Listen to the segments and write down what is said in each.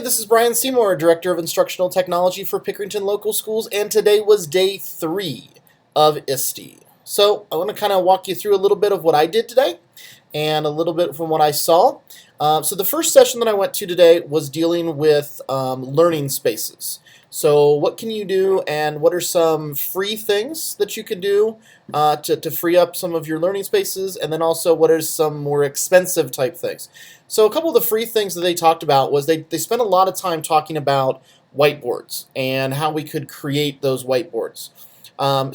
this is Brian Seymour, Director of Instructional Technology for Pickerington Local Schools, and today was day 3 of ISTE. So I want to kind of walk you through a little bit of what I did today and a little bit from what I saw. So the first session that I went to today was dealing with learning spaces. So what can you do, and what are some free things that you can do to free up some of your learning spaces, and then also what are some more expensive type things. So a couple of the free things that they talked about was they spent a lot of time talking about whiteboards and how we could create those whiteboards.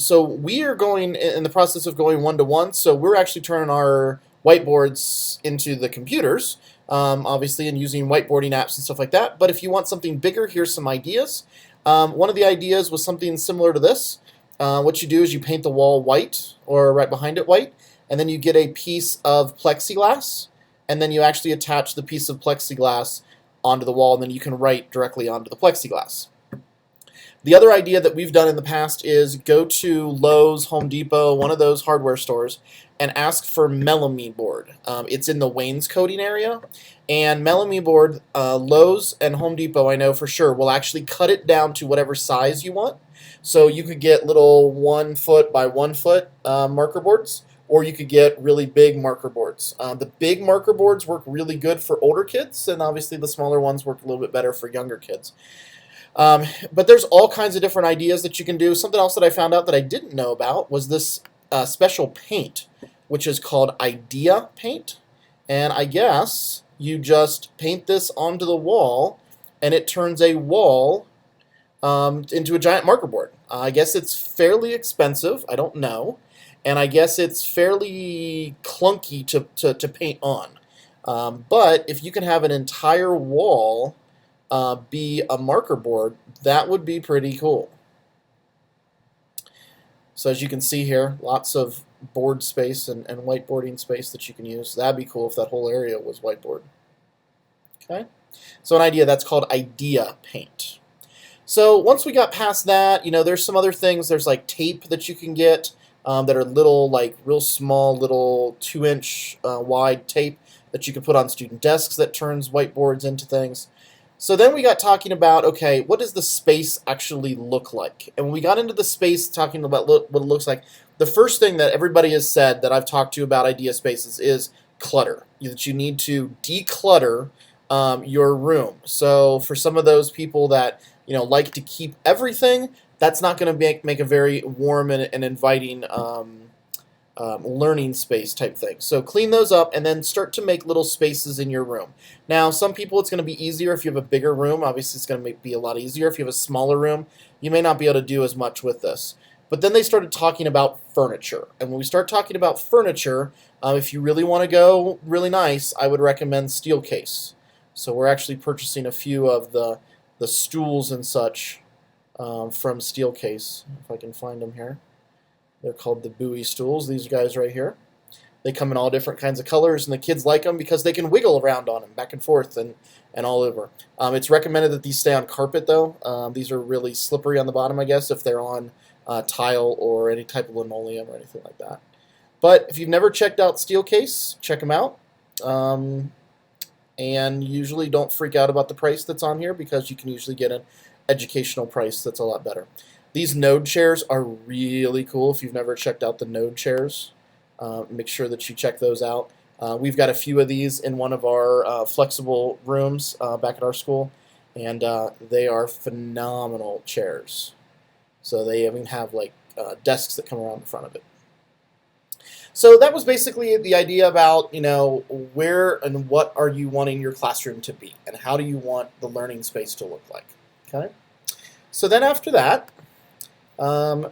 So we are going in the process of going one-to-one, so we're actually turning our whiteboards into the computers, obviously, and using whiteboarding apps and stuff like that. But if you want something bigger, here's some ideas. One of the ideas was something similar to this. What you do is you paint the wall white, or right behind it white, and then you get a piece of plexiglass, and then you actually attach the piece of plexiglass onto the wall, and then you can write directly onto the plexiglass. The other idea that we've done in the past is go to Lowe's, Home Depot, one of those hardware stores, and ask for melamine board. It's in the wainscoting area, and melamine board, Lowe's and Home Depot, I know for sure, will actually cut it down to whatever size you want. So you could get little 1 foot by 1 foot marker boards, or you could get really big marker boards. The big marker boards work really good for older kids, and obviously the smaller ones work a little bit better for younger kids. But there's all kinds of different ideas that you can do. Something else that I found out that I didn't know about was this special paint, which is called Idea Paint. And I guess you just paint this onto the wall, and it turns a wall into a giant marker board. I guess it's fairly expensive. I don't know. And I guess it's fairly clunky to paint on. But if you can have an entire wall be a marker board, that would be pretty cool. So as you can see here, lots of board space and whiteboarding space that you can use. That'd be cool if that whole area was whiteboard. Okay, so an idea that's called Idea Paint. So once we got past that, you know, there's some other things. There's like tape that you can get that are little, like real small, little 2-inch wide tape that you can put on student desks that turns whiteboards into things. So then we got talking about, okay, what does the space actually look like? And when we got into the space talking about what it looks like, the first thing that everybody has said that I've talked to about idea spaces is clutter. That you need to declutter your room. So for some of those people that like to keep everything, that's not going to make a very warm and inviting learning space type thing. So clean those up and then start to make little spaces in your room. Now, some people it's going to be easier if you have a bigger room. Obviously, it's going to be a lot easier. If you have a smaller room, you may not be able to do as much with this. But then they started talking about furniture. And when we start talking about furniture, if you really want to go really nice, I would recommend Steelcase. So we're actually purchasing a few of the stools and such from Steelcase, if I can find them here. They're called the Bowie stools, these guys right here. They come in all different kinds of colors, and the kids like them because they can wiggle around on them, back and forth and all over. It's recommended that these stay on carpet, though. These are really slippery on the bottom, I guess, if they're on tile or any type of linoleum or anything like that. But if you've never checked out Steelcase, check them out. And usually don't freak out about the price that's on here, because you can usually get an educational price that's a lot better. These Node chairs are really cool. If you've never checked out the Node chairs, make sure that you check those out. We've got a few of these in one of our flexible rooms back at our school, and they are phenomenal chairs. So they even have like desks that come around the front of it. So that was basically the idea about, where and what are you wanting your classroom to be, and how do you want the learning space to look like. Okay. So then after that, I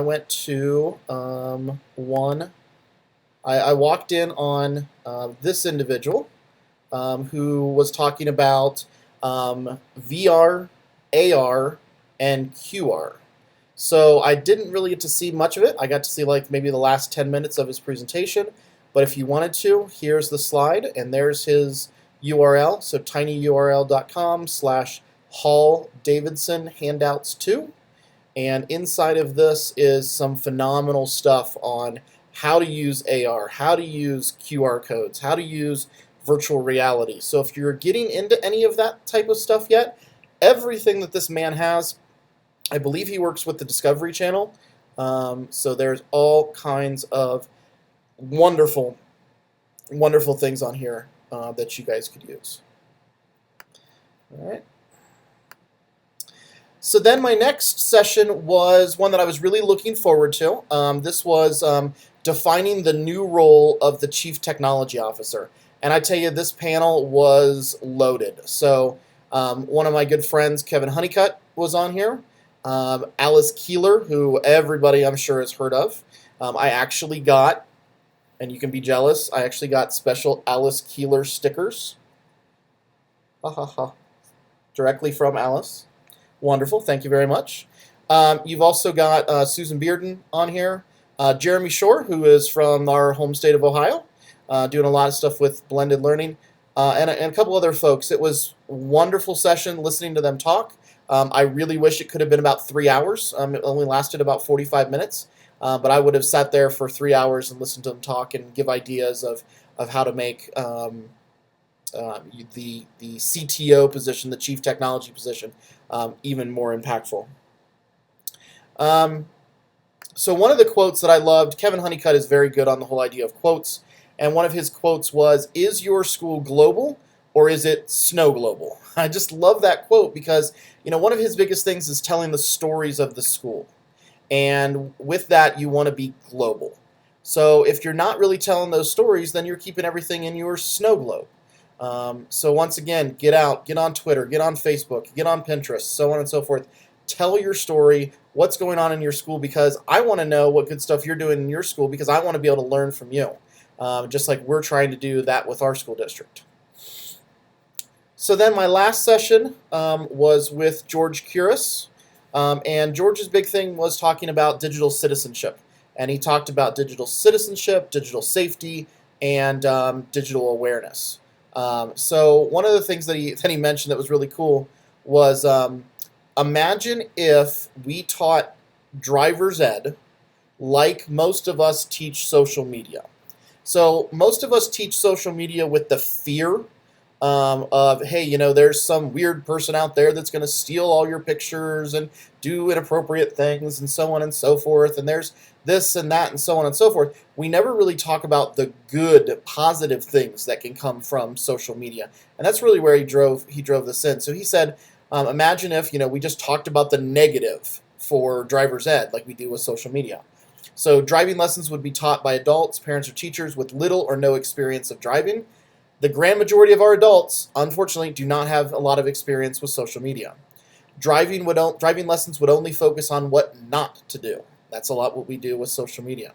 went to I walked in on this individual who was talking about VR, AR, and QR. So I didn't really get to see much of it. I got to see like maybe the last 10 minutes of his presentation. But if you wanted to, here's the slide, and there's his URL. So tinyurl.com/HallDavidson-handouts2. And inside of this is some phenomenal stuff on how to use AR, how to use QR codes, how to use virtual reality. So if you're getting into any of that type of stuff yet, everything that this man has, I believe he works with the Discovery Channel. So there's all kinds of wonderful, wonderful things on here that you guys could use. All right. So then my next session was one that I was really looking forward to. This was defining the new role of the Chief Technology Officer. And I tell you, this panel was loaded. So one of my good friends, Kevin Honeycutt, was on here. Alice Keeler, who everybody I'm sure has heard of. I actually got, and you can be jealous, I actually got special Alice Keeler stickers. Ha ha ha. Directly from Alice. Wonderful, thank you very much. You've also got Susan Bearden on here. Jeremy Shore, who is from our home state of Ohio, doing a lot of stuff with blended learning, and a couple other folks. It was a wonderful session listening to them talk. I really wish it could have been about 3 hours. It only lasted about 45 minutes, but I would have sat there for 3 hours and listened to them talk and give ideas of how to make the CTO position, the Chief Technology position, even more impactful. So one of the quotes that I loved, Kevin Honeycutt is very good on the whole idea of quotes, and one of his quotes was, "Is your school global or is it snow global?" I just love that quote because, one of his biggest things is telling the stories of the school. And with that, you want to be global. So if you're not really telling those stories, then you're keeping everything in your snow globe. So once again, get out, get on Twitter, get on Facebook, get on Pinterest, so on and so forth. Tell your story, what's going on in your school, because I want to know what good stuff you're doing in your school because I want to be able to learn from you, just like we're trying to do that with our school district. So then my last session was with George Curis, and George's big thing was talking about digital citizenship. And he talked about digital citizenship, digital safety, and digital awareness. So one of the things that he mentioned that was really cool was imagine if we taught driver's ed like most of us teach social media. So most of us teach social media with the fear of, hey, there's some weird person out there that's going to steal all your pictures and do inappropriate things and so on and so forth, and there's this and that and so on and so forth. We never really talk about the good, positive things that can come from social media, and that's really where he drove this in. So he said, imagine if we just talked about the negative for driver's ed like we do with social media. So driving lessons would be taught by adults, parents, or teachers with little or no experience of driving. The grand majority of our adults, unfortunately, do not have a lot of experience with social media. Driving lessons would only focus on what not to do. That's a lot what we do with social media.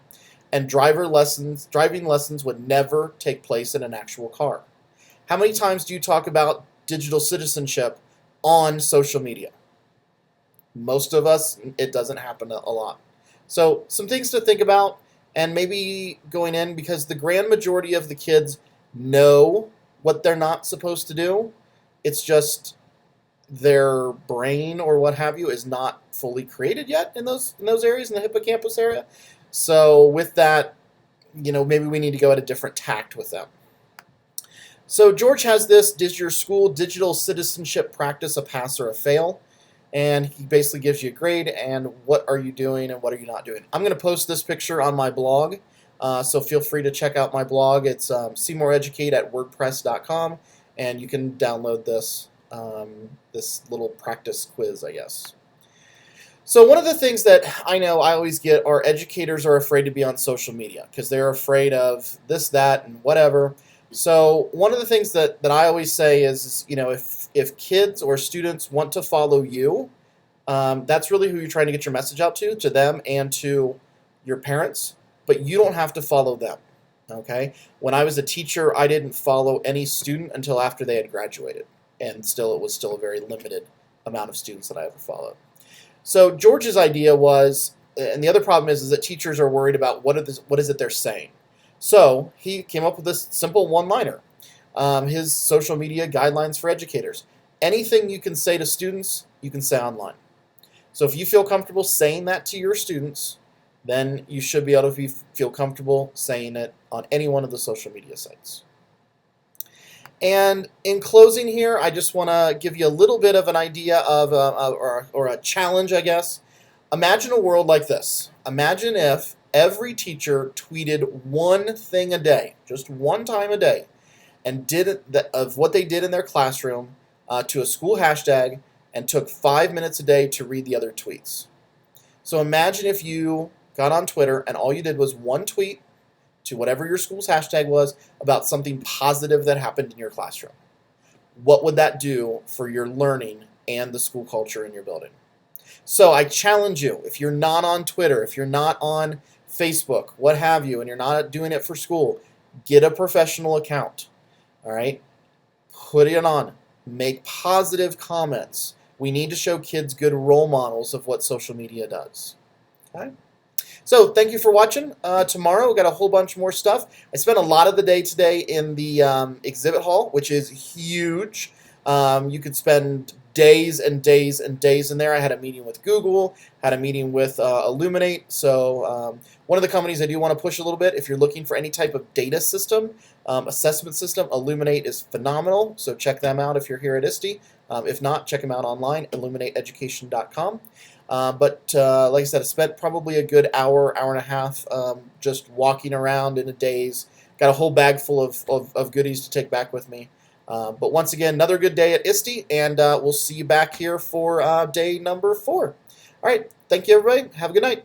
And driving lessons would never take place in an actual car. How many times do you talk about digital citizenship on social media? Most of us, it doesn't happen a lot. So some things to think about, and maybe going in, because the grand majority of the kids know what they're not supposed to do. It's just their brain or what have you is not fully created yet in those areas, in the hippocampus area. So with that, maybe we need to go at a different tact with them. So George has this, does your school digital citizenship practice a pass or a fail? And he basically gives you a grade and what are you doing and what are you not doing. I'm going to post this picture on my blog. So feel free to check out my blog. It's SeymourEducate@wordpress.com, and you can download this this little practice quiz, I guess. So one of the things that I know I always get are educators are afraid to be on social media because they're afraid of this, that, and whatever. So one of the things that I always say is if kids or students want to follow you, that's really who you're trying to get your message out to them and to your parents. But you don't have to follow them, okay? When I was a teacher, I didn't follow any student until after they had graduated, and it was still a very limited amount of students that I ever followed. So George's idea was, and the other problem is that teachers are worried about what is it they're saying. So he came up with this simple one-liner, his social media guidelines for educators. Anything you can say to students, you can say online. So if you feel comfortable saying that to your students, then you should be able to feel comfortable saying it on any one of the social media sites. And in closing here, I just want to give you a little bit of an idea of or a challenge, I guess. Imagine a world like this. Imagine if every teacher tweeted one thing a day, just one time a day, and did of what they did in their classroom to a school hashtag and took 5 minutes a day to read the other tweets. So imagine if you got on Twitter and all you did was one tweet to whatever your school's hashtag was about something positive that happened in your classroom. What would that do for your learning and the school culture in your building? So I challenge you, if you're not on Twitter, if you're not on Facebook, what have you, and you're not doing it for school, get a professional account. All right? Put it on. Make positive comments. We need to show kids good role models of what social media does. Okay? So thank you for watching. Tomorrow we got a whole bunch more stuff. I spent a lot of the day today in the exhibit hall, which is huge. You could spend days and days and days in there. I had a meeting with Google, had a meeting with Illuminate. So one of the companies I do want to push a little bit, if you're looking for any type of data system, assessment system, Illuminate is phenomenal. So check them out if you're here at ISTE. If not, check them out online, illuminateeducation.com. Like I said, I spent probably a good hour, hour and a half just walking around in a daze. Got a whole bag full of goodies to take back with me. But once again, another good day at ISTE, and we'll see you back here for day number 4. All right, thank you, everybody. Have a good night.